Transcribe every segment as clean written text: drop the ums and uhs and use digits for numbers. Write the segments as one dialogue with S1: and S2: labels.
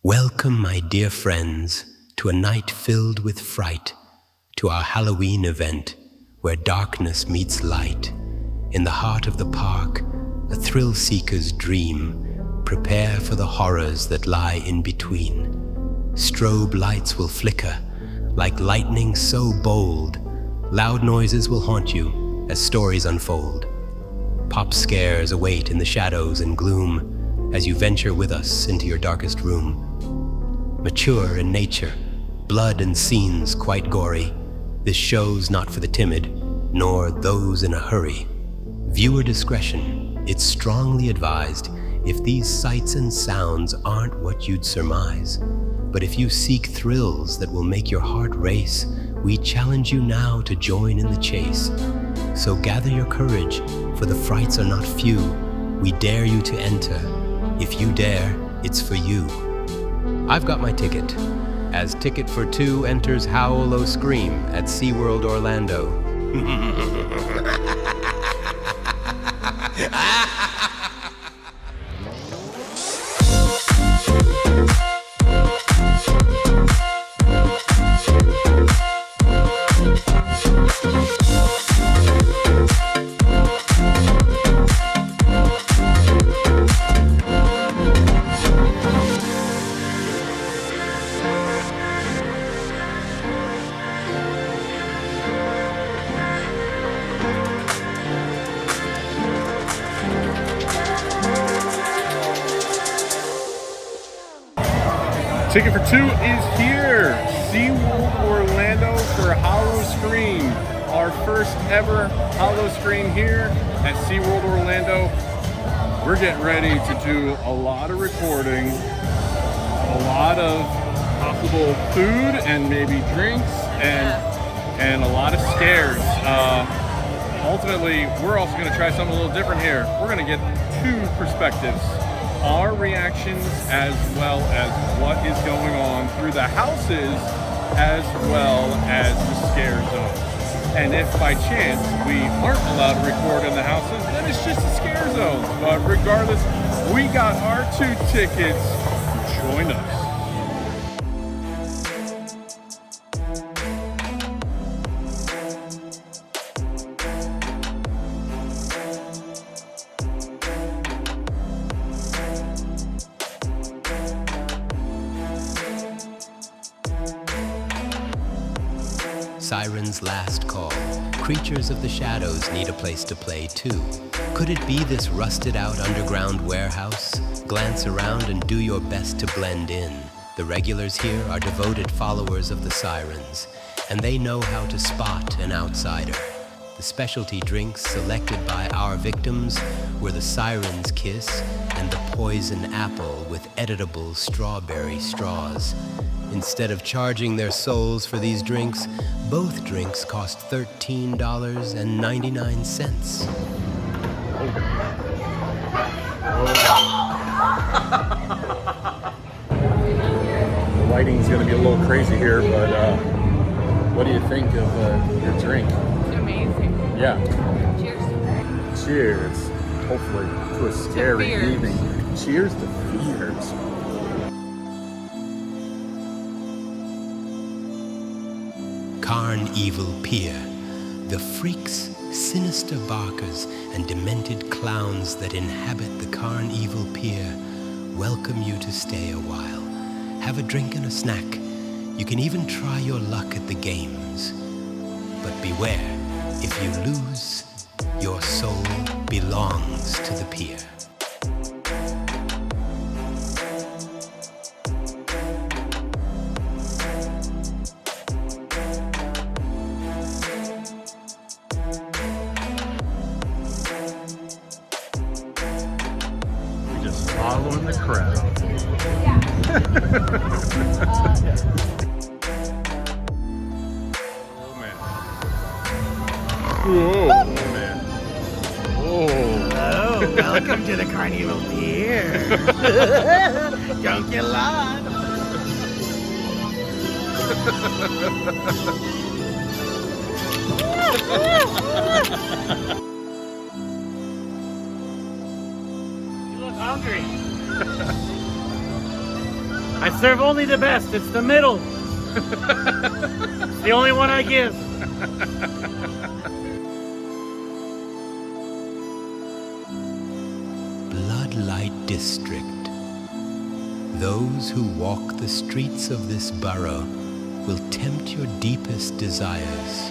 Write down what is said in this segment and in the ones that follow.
S1: Welcome, my dear friends, to a night filled with fright, to our Halloween event, where darkness meets light. In the heart of the park, a thrill-seeker's dream. Prepare for the horrors that lie in between. Strobe lights will flicker, like lightning so bold. Loud noises will haunt you as stories unfold. Pop scares await in the shadows and gloom as you venture with us into your darkest room. Mature in nature, blood and scenes quite gory. This show's not for the timid, nor those in a hurry. Viewer discretion, it's strongly advised if these sights and sounds aren't what you'd surmise. But if you seek thrills that will make your heart race, we challenge you now to join in the chase. So gather your courage, for the frights are not few. We dare you to enter. If you dare, it's for you. I've got my ticket. As ticket for two enters Howl-O-Scream at SeaWorld Orlando.
S2: Ticket for two is here. SeaWorld Orlando for Howl-O-Scream. Our first ever Howl-O-Scream here at SeaWorld Orlando. We're getting ready to do a lot of recording, a lot of possible food and maybe drinks and a lot of scares. Ultimately, we're also going to try something a little different here. We're going to get two perspectives. Our reactions as well as what is going on through the houses as well as the scare zone. And if by chance we aren't allowed to record in the houses, then it's just a scare zone. But regardless, we got our two tickets. Join us.
S1: Siren's last call. Creatures of the shadows need a place to play too. Could it be this rusted out underground warehouse? Glance around and do your best to blend in. The regulars here are devoted followers of the sirens, and they know how to spot an outsider. The specialty drinks selected by our victims were the siren's kiss and the poison apple with editable strawberry straws. Instead of charging their souls for these drinks, both drinks cost $13.99.
S2: The lighting's going to be a little crazy here, but what do you think of your drink?
S3: Amazing.
S2: Yeah.
S3: Cheers.
S2: Cheers. Hopefully to a scary evening. Cheers to fears.
S1: Carnival Pier. The freaks, sinister barkers, and demented clowns that inhabit the Carnival Pier welcome you to stay a while. Have a drink and a snack. You can even try your luck at the games. But beware, if you lose, your soul belongs to the pier.
S2: Following the crowd. Oh man. Whoa, man. Oh.
S4: Hello, welcome to the Carnival Pier. Don't get lost. You look hungry. I serve only the best. It's the middle. It's the only one I give.
S1: Bloodlight District. Those who walk the streets of this borough will tempt your deepest desires.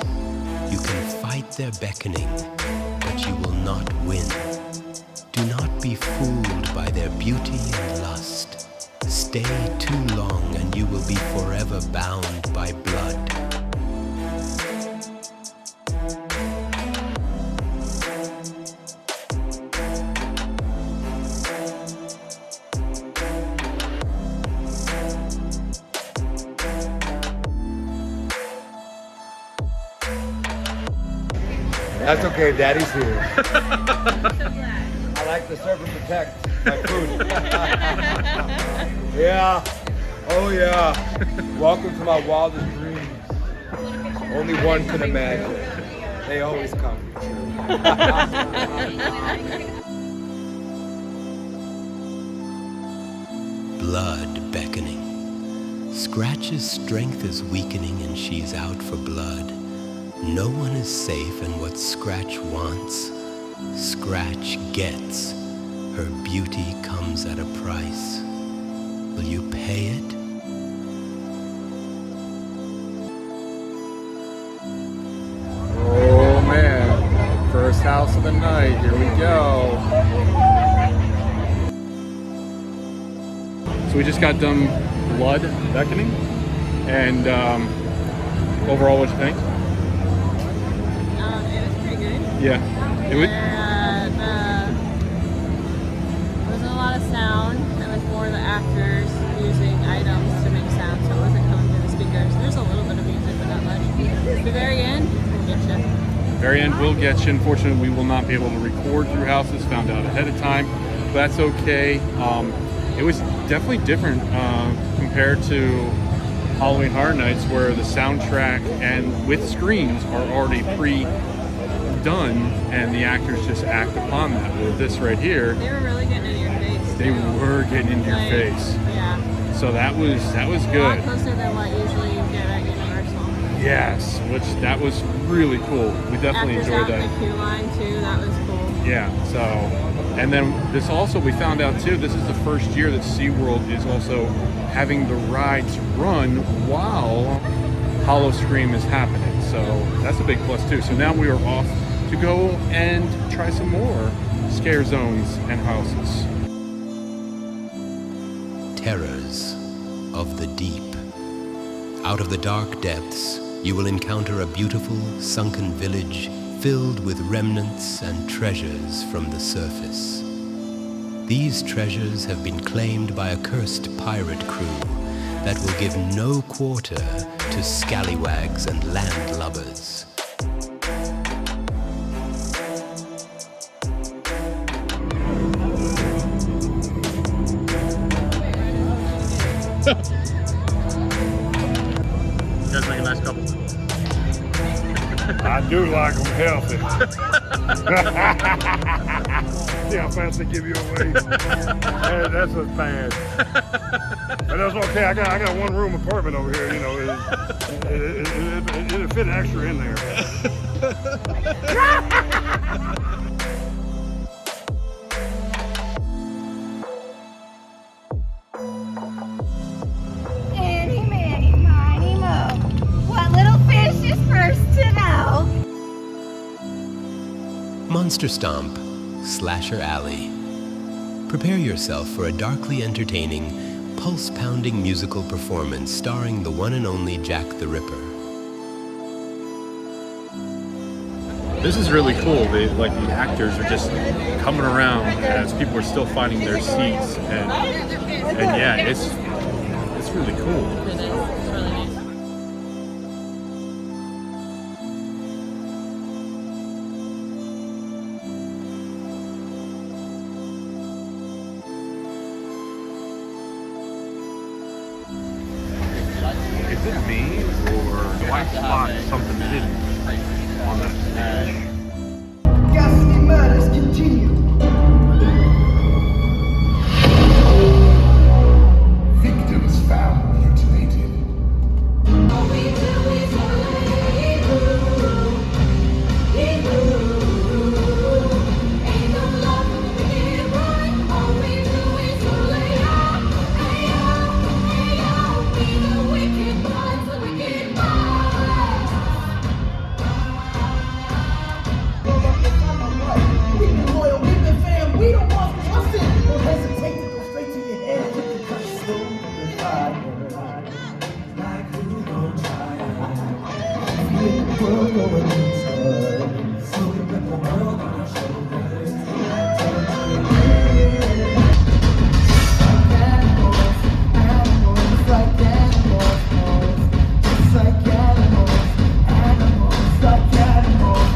S1: You can fight their beckoning, but you will not win. Do not be fooled by their beauty and lust. Stay too long and you will be forever bound by blood.
S5: That's okay, Daddy's here. I like to serve and protect my food. Yeah. Oh yeah. Welcome to my wildest dreams. Only one can imagine. They always come true.
S1: Blood beckoning. Scratch's strength is weakening and she's out for blood. No one is safe, and what Scratch wants, Scratch gets. Her beauty comes at a price. Will you pay it?
S2: Oh man, first house of the night, here we go. So we just got done blood beckoning, and overall, what'd you think?
S3: It was pretty good.
S2: Yeah, it was.
S3: There wasn't a lot of sound. It was more the actors using items to make sound, so it wasn't coming through the speakers. There's a little bit of music, but not much. The very end, we'll get you.
S2: Very end will get you. Unfortunately, we will not be able to record through houses, found out ahead of time, but that's okay. It was definitely different compared to Halloween Horror Nights, where the soundtrack and with screams are already pre-done, and the actors just act upon that. With this right here,
S3: They were really getting in your face.
S2: they
S3: too.
S2: were getting into your
S3: Like,
S2: face.
S3: Yeah.
S2: So that was
S3: A lot
S2: good.
S3: closer than what usually you get at Universal.
S2: Yes, which that was really cool. We definitely
S3: Actors
S2: enjoyed
S3: out
S2: that.
S3: in the queue line too. That was cool.
S2: Yeah, so, and then this also, we found out too, this is the first year that SeaWorld is also having the rides run while Howl-O-Scream is happening. So that's a big plus too. So now we are off to go and try some more scare zones and houses.
S1: Terrors of the deep. Out of the dark depths, you will encounter a beautiful, sunken village filled with remnants and treasures from the surface. These treasures have been claimed by a cursed pirate crew that will give no quarter to scallywags and landlubbers.
S2: You guys make a nice couple.
S6: I do like them healthy. See how fast they give you away. Hey, that's a bad. But that's okay. I got one room apartment over here. You know, it'll fit extra in there.
S7: Any, many, miny, mo. What little fish is first to know?
S1: Monster Stomp, Slasher Alley. Prepare yourself for a darkly entertaining, pulse-pounding musical performance starring the one and only Jack the Ripper.
S2: This is really cool. The actors are just coming around as people are still finding their seats, and yeah, it's really cool.
S3: It is. It's really nice.
S6: Is it me, or do I spot something hidden on that stage?
S8: Ghastly murders continue. Victims higher. Like who goes higher? Feel the world going inside. So we put the world on our shoulders. Like animals, animals, like animals, just like animals, animals, like animals.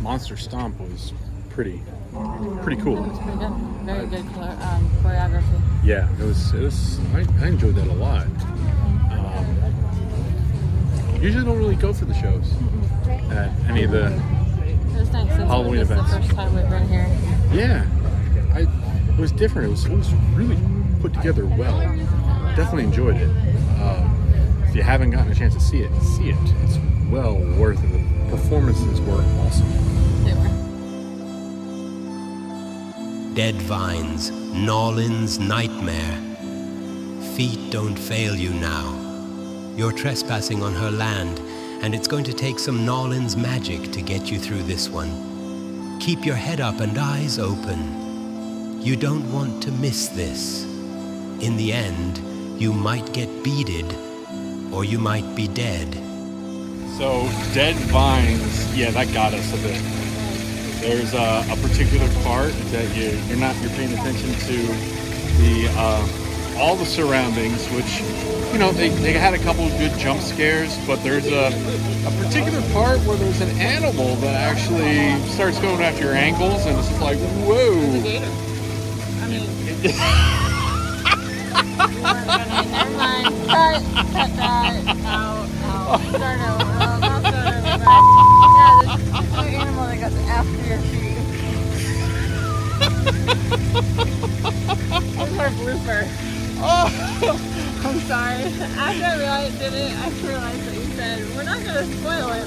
S2: Monster Stomp was pretty cool.
S3: It was pretty good. Very good choreography.
S2: Yeah, it was. I enjoyed that a lot. usually don't really go to the shows at any of the
S3: It was nice. Since
S2: Halloween
S3: this is
S2: events.
S3: the first time we've been here.
S2: Yeah, it was different. It was really put together well. Definitely enjoyed it. If you haven't gotten a chance to see it. It's well worth it. The performances were awesome.
S3: They were.
S1: Dead vines, Nolan's nightmare. Feet don't fail you now. You're trespassing on her land, and it's going to take some Nolan's magic to get you through this one. Keep your head up and eyes open. You don't want to miss this. In the end, you might get beaded, or you might be dead.
S2: So dead vines, yeah, that got us a bit. There's a particular part that you're paying attention to the all the surroundings, which they had a couple of good jump scares, but there's a particular part where there's an animal that actually starts going after your ankles, and it's just like, whoa.
S3: I mean, never mind. Cut that out. Start over. Not start over. Yeah, there's an animal that goes after your feet. This is our blooper.
S2: Oh,
S3: I'm sorry. After I realized it, I realized that you said, we're not going to spoil it,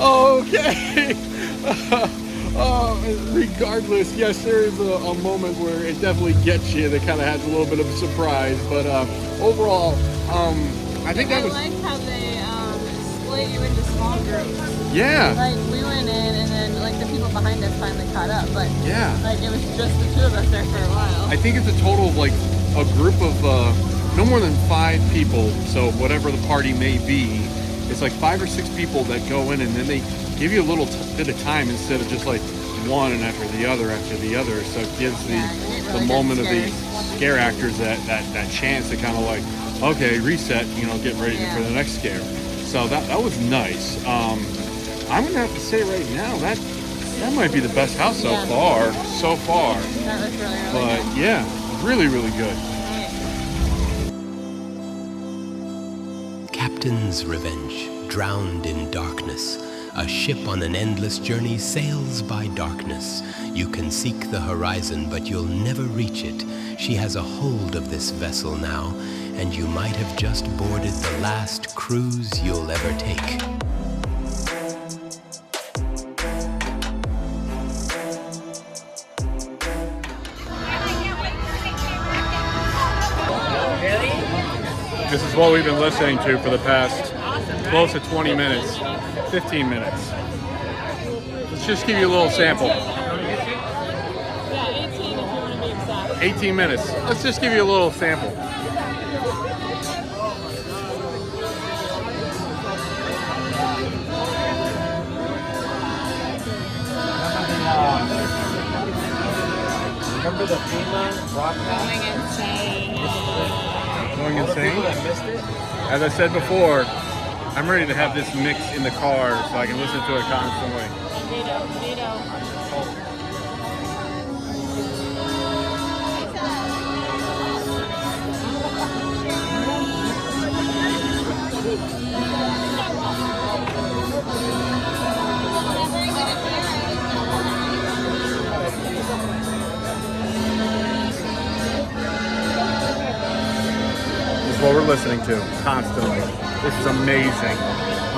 S2: okay. Regardless, yes, there is a moment where it definitely gets you that kind of has a little bit of a surprise, but overall, I think that was...
S3: I like how they split you into small groups.
S2: Yeah.
S3: Like, we went in, and then, like, the people behind us finally caught up, but,
S2: Yeah.
S3: like, it was just the two of us there for a while.
S2: I think it's a total of like a group of no more than 5 people, so whatever the party may be, it's like 5 or 6 people that go in, and then they give you a little bit of time instead of just like one and after the other, so it gives the
S3: really
S2: moment of
S3: good
S2: the scare actors that chance to kind of like, okay, reset, get ready for the next scare. So that was nice. I'm gonna have to say right now that might be the best house so far.
S3: That was really, really
S2: But
S3: good.
S2: yeah, really, really good.
S1: Captain's Revenge, drowned in darkness. A ship on an endless journey sails by darkness. You can seek the horizon, but you'll never reach it. She has a hold of this vessel now, and you might have just boarded the last cruise you'll ever take.
S2: This is what we've been listening to for the past close to 20 minutes, 15 minutes. Let's just give you a little sample.
S3: Yeah, 18 if you want to be exact.
S2: 18 minutes. Let's just give you a little sample.
S5: Remember the FEMA rock
S3: Going insane.
S2: Going
S5: All the
S2: insane?
S5: people that missed it?
S2: As I said before, I'm ready to have this mix in the car so I can listen to it constantly.
S3: Vito.
S2: This is what we're listening to constantly. This is amazing.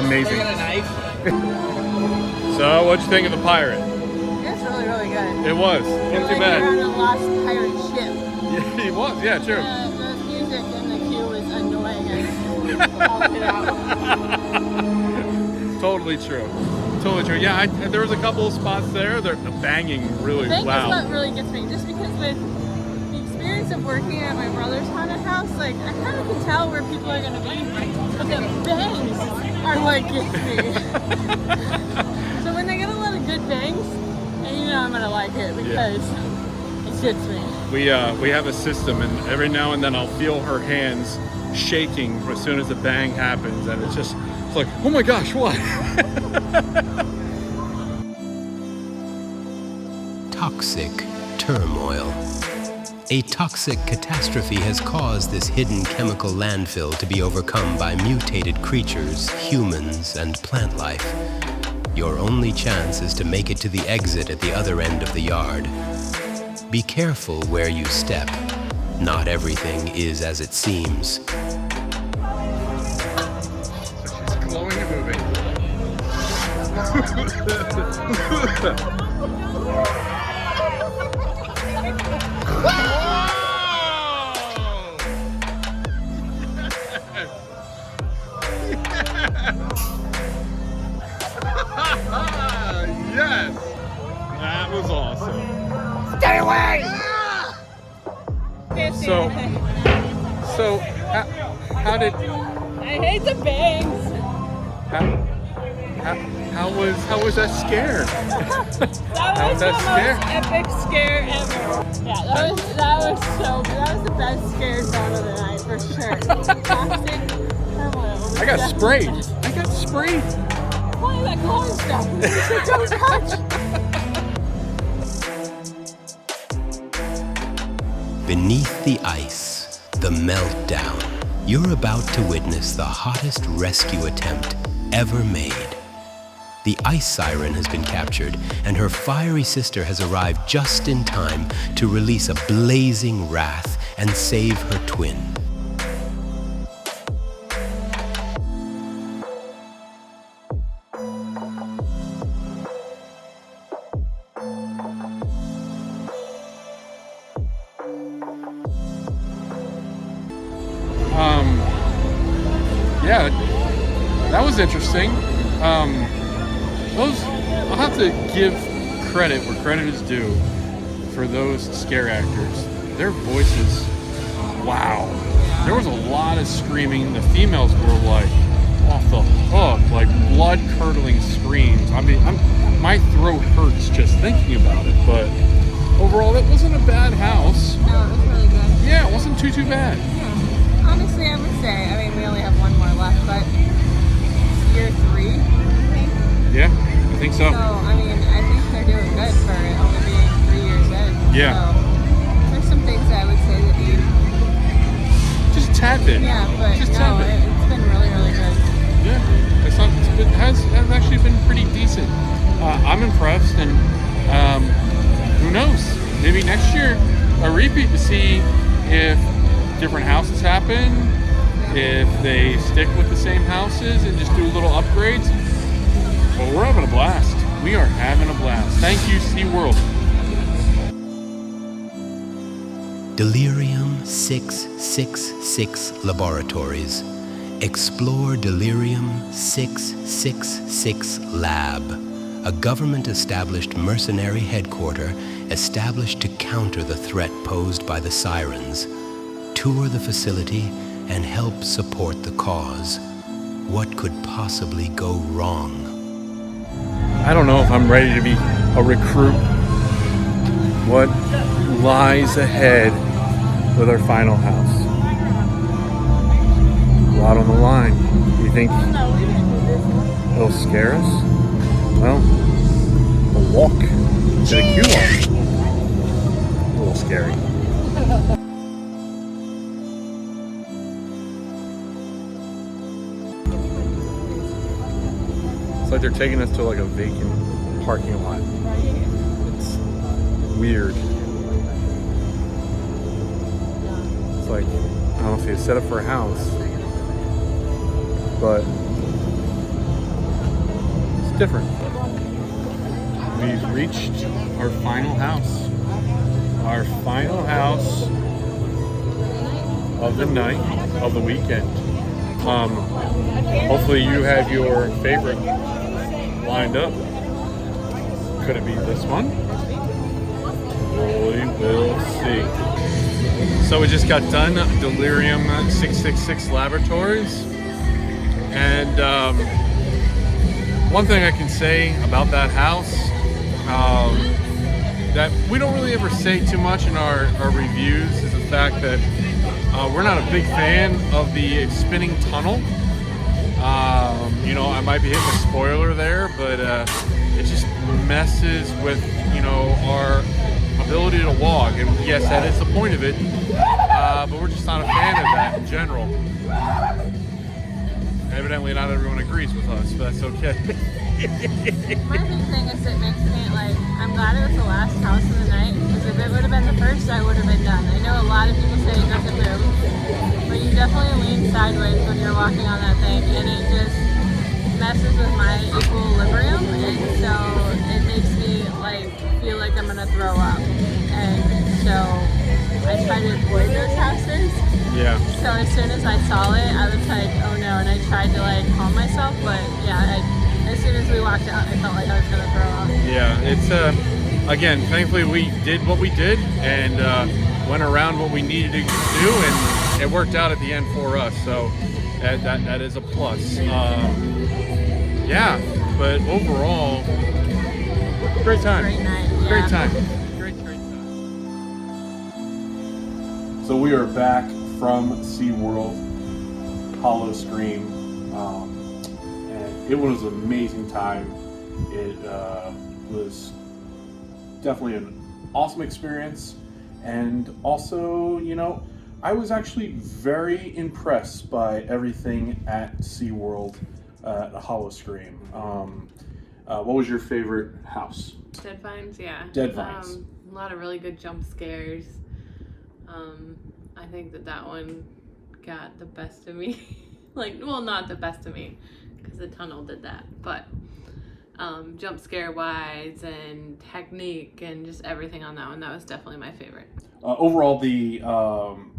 S2: Amazing. So, what'd you think of the pirate?
S3: It's really, really good.
S2: It was. Wasn't too bad.
S3: You're on a lost pirate ship.
S2: Yeah, he was. Yeah, true.
S3: The music in the queue was annoying as all get out.
S2: Totally true. Totally true. Yeah, there was a couple of spots there. They're banging really
S3: I think
S2: loud.
S3: that's what really gets me. Just because with the experience of working at my brother's haunted house, like, I kind of can tell where people are going to be. But the bangs are what gets me. So when they get a lot of good bangs, and I'm going to like it because it gets me.
S2: We have a system, and every now and then I'll feel her hands shaking as soon as the bang happens, and it's like, oh my gosh, what?
S1: Toxic turmoil. A toxic catastrophe has caused this hidden chemical landfill to be overcome by mutated creatures, humans, and plant life. Your only chance is to make it to the exit at the other end of the yard. Be careful where you step. Not everything is as it seems.
S2: She's glowing and moving. Yes! That was awesome.
S4: Stay away!
S2: So, how did...
S3: I hate the bangs.
S2: How was that scare?
S3: That was the most epic scare ever. Yeah, that was the best scare zone of the night for sure. Toxic turmoil.
S2: I got sprayed.
S3: Why is that glowing stuff? Don't touch.
S1: Beneath the ice, the meltdown. You're about to witness the hottest rescue attempt ever made. The ice siren has been captured, and her fiery sister has arrived just in time to release a blazing wrath and save her twin.
S2: Yeah, that was interesting. I'll have to give credit where credit is due for those scare actors. Their voices, wow. There was a lot of screaming. The females were like off the hook, like blood-curdling screams. I mean, my throat hurts just thinking about it, but overall, it wasn't a bad house.
S3: No, it was really good.
S2: Yeah, it wasn't too bad.
S3: Yeah. Honestly, I would say, I mean, we only have one more left, but it's year 3, I think.
S2: Yeah, I think so.
S3: So, I mean, I think they're doing good for it only being 3 years in.
S2: Yeah.
S3: So, there's some things I would say that need...
S2: Just a tad bit.
S3: Yeah, but
S2: just
S3: no, it's been really, really good.
S2: Yeah, it has actually been pretty decent. I'm impressed, and who knows? Maybe next year a repeat to see if different houses happen, if they stick with the same houses and just do little upgrades. Well, we're having a blast. We are having a blast. Thank you, SeaWorld.
S1: Delirium 666 Laboratories. Explore Delirium 666 Lab, a government-established mercenary headquarters established to counter the threat posed by the sirens. Tour the facility and help support the cause. What could possibly go wrong?
S2: I don't know if I'm ready to be a recruit. What lies ahead with our final house? A lot on the line. You think it'll scare us? Well, the walk to the queue line. A little scary. It's like they're taking us to like a vacant parking lot. It's weird. It's like, I don't see, it's set up for a house, but it's different. We've reached our final house. Our final house of the night, of the weekend. Hopefully you have your favorite lined up. Could it be this one? We will see. So we just got done Delirium 666 Laboratories, and one thing I can say about that house that we don't really ever say too much in our reviews is the fact that we're not a big fan of the spinning tunnel. You know, I might be hitting a spoiler there, but it just messes with, you know, our ability to walk. And yes, that is the point of it, but we're just not a fan of that in general. Evidently not everyone agrees with us, but that's okay.
S3: My big thing is it makes me like, I'm glad it was the last house of the night, because if it would have been the first, I would have been done. I know a lot of people say it doesn't move, but you definitely lean sideways when you're walking on that thing, and it just messes with my equilibrium, and so it makes me like feel like I'm gonna throw up. And so I try to avoid those houses.
S2: Yeah.
S3: So as soon as I saw it, I was like, oh no, and I tried to like calm myself, but yeah, as soon as we walked out, I felt like I was gonna throw up.
S2: Yeah, it's again, thankfully we did what we did and went around what we needed to do, and it worked out at the end for us. So that is a plus. Yeah, but overall, great time.
S3: Great night. Yeah.
S2: Great time. Great time. So we are back from SeaWorld, Howl-O-Scream, and it was an amazing time. It was definitely an awesome experience, and also, you know, I was actually very impressed by everything at SeaWorld. Howl-O-Scream. What was your favorite house?
S3: Dead Vines, yeah.
S2: Dead Vines.
S3: A lot of really good jump scares. I think that one got the best of me. Like, well, not the best of me, because the tunnel did that, but jump scare wise and technique and just everything on that one, that was definitely my favorite.
S2: Overall,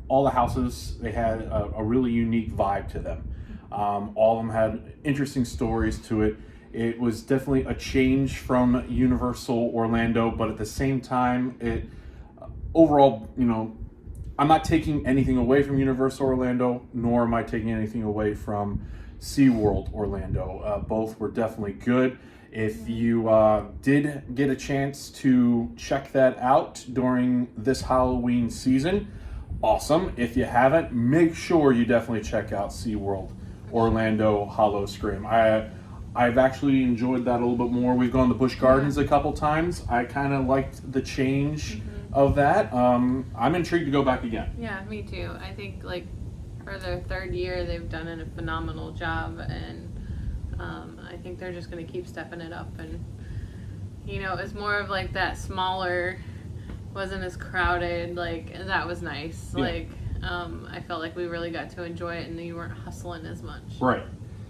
S2: all the houses, they had a really unique vibe to them. All of them had interesting stories to it. It was definitely a change from Universal Orlando, but at the same time, overall, you know, I'm not taking anything away from Universal Orlando, nor am I taking anything away from SeaWorld Orlando. Both were definitely good. If you did get a chance to check that out during this Halloween season, awesome. If you haven't, make sure you definitely check out SeaWorld Orlando Howl-O-Scream. I've actually enjoyed that a little bit more. We've gone to Busch Gardens a couple times. I kind of liked the change of that. I'm intrigued to go back again.
S3: Yeah, me too. I think like for their third year, they've done a phenomenal job, and I think they're just going to keep stepping it up. And you know, it's more of like that smaller, wasn't as crowded. Like that was nice.
S2: Yeah.
S3: Like I felt like we really got to enjoy it, and you weren't hustling as much.
S2: Right.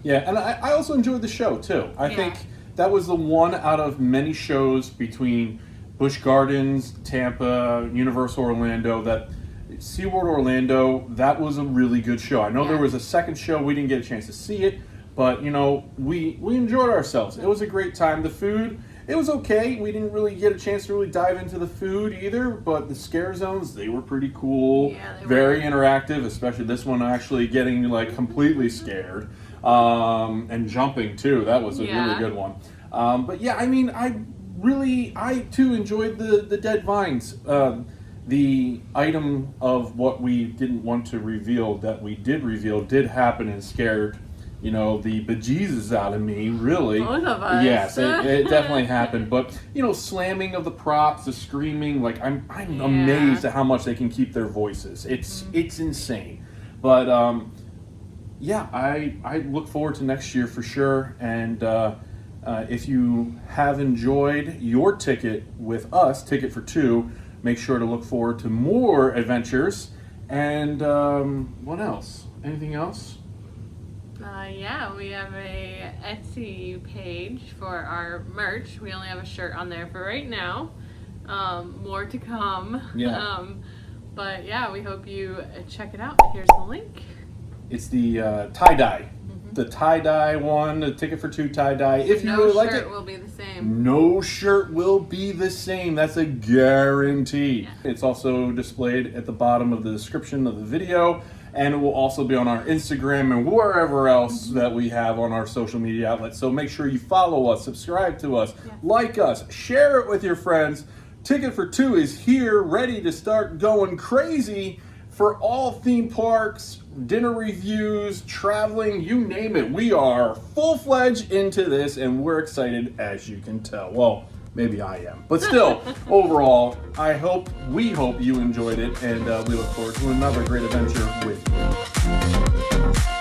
S2: Yeah, and I also enjoyed the show too. I think that was the one out of many shows between Busch Gardens, Tampa, Universal Orlando, that SeaWorld Orlando, that was a really good show. I know there was a second show, we didn't get a chance to see it, but you know, we enjoyed ourselves. It was a great time. The food, it was okay. We didn't really get a chance to really dive into the food either, but the scare zones, they were pretty cool. Yeah, very interactive, especially this one actually getting like completely scared. And jumping too. That was a really good one. But yeah, I mean, I too enjoyed the Dead Vines. The item of what we didn't want to reveal that we did reveal did happen and scared, you know, the bejesus out of me, really.
S3: Both of us.
S2: Yes, it definitely happened. But, you know, slamming of the props, the screaming, like I'm amazed at how much they can keep their voices. It's insane. But yeah, I look forward to next year for sure. And if you have enjoyed your ticket with us, Ticket for Two, make sure to look forward to more adventures. And what else? Anything else?
S3: Yeah, we have a Etsy page for our merch. We only have a shirt on there for right now. More to come.
S2: Yeah.
S3: But yeah, we hope you check it out. Here's the link.
S2: It's the tie-dye. The tie-dye one, the Ticket for Two tie-dye. If you really like it,
S3: no shirt will be the same.
S2: No shirt will be the same. That's a guarantee. Yeah. It's also displayed at the bottom of the description of the video, and it will also be on our Instagram and wherever else that we have on our social media outlets. So make sure you follow us, subscribe to us, like us, share it with your friends. Ticket for Two is here, ready to start going crazy for all theme parks, dinner reviews, traveling, you name it. We are full-fledged into this, and we're excited, as you can tell. Well, Maybe I am. But still, overall, we hope you enjoyed it, and we look forward to another great adventure with you.